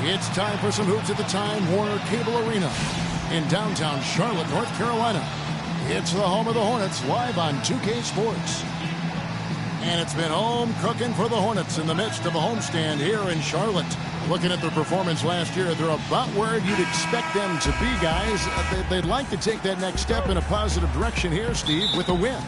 It's time for some hoops at the Time Warner Cable Arena in downtown Charlotte, North Carolina. It's the home of the Hornets, live on 2K Sports. And it's been home cooking for the Hornets in the midst of a homestand here in Charlotte. Looking at their performance last year, they're about where you'd expect them to be, guys. They'd like to take that next step in a positive direction here, Steve, with a win.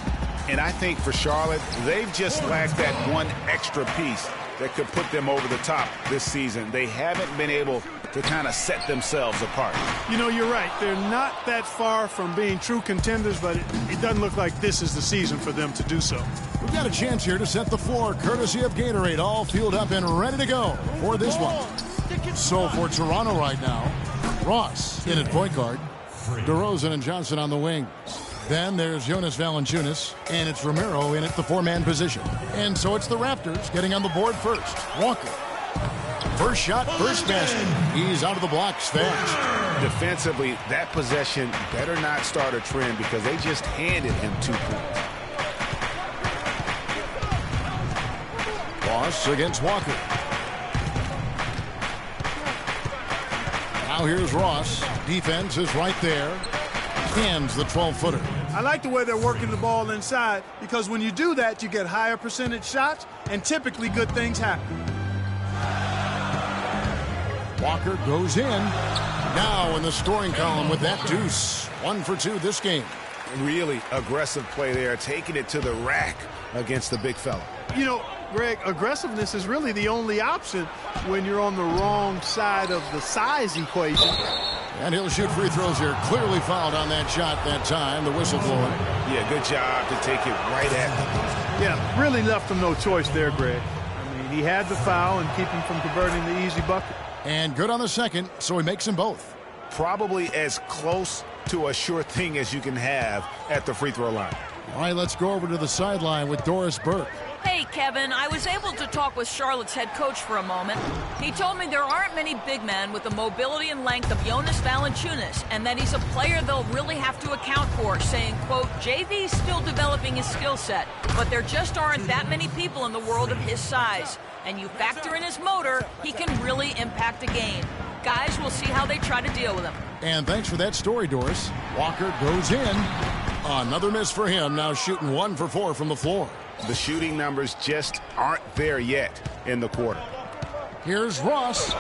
And I think for Charlotte, they've just lacked that one extra piece that could put them over the top this season. They haven't been able to kind of set themselves apart. You know, you're right. They're not that far from being true contenders, but it doesn't look like this is the season for them to do so. We've got a chance here to set the floor, courtesy of Gatorade, all fueled up and ready to go for this one. So for Toronto right now, Ross in at point guard, DeRozan and Johnson on the wings. Then there's Jonas Valanciunas, and it's Romero in at the four-man position. And so it's the Raptors getting on the board first. Walker. First shot, first basket. He's out of the blocks fast. Defensively, that possession better not start a trend because they just handed him 2 points. Ross against Walker. Now here's Ross. Defense is right there. Hands the 12-footer. I like the way they're working the ball inside because when you do that, you get higher percentage shots, and typically good things happen. Walker goes in. Now in the scoring column with that deuce. 1 for 2 this game. Really aggressive play there, taking it to the rack against the big fella. You know, Greg, aggressiveness is really the only option when you're on the wrong side of the size equation. And he'll shoot free throws here. Clearly fouled on that shot that time. The whistle blowing. Yeah, good job to take it right at them. Yeah, really left him no choice there, Greg. I mean, he had the foul and keep him from converting the easy bucket. And good on the second, so he makes them both. Probably as close to a sure thing as you can have at the free throw line. All right, let's go over to the sideline with Doris Burke. Hey, Kevin, I was able to talk with Charlotte's head coach for a moment. He told me there aren't many big men with the mobility and length of Jonas Valanciunas, and that he's a player they'll really have to account for, saying, quote, JV's still developing his skill set, but there just aren't that many people in the world of his size. And you factor in his motor, he can really impact a game. Guys, we'll see how they try to deal with him. And thanks for that story, Doris. Walker goes in. Another miss for him, now shooting 1 for 4 from the floor. The shooting numbers just aren't there yet in the quarter. Here's Ross.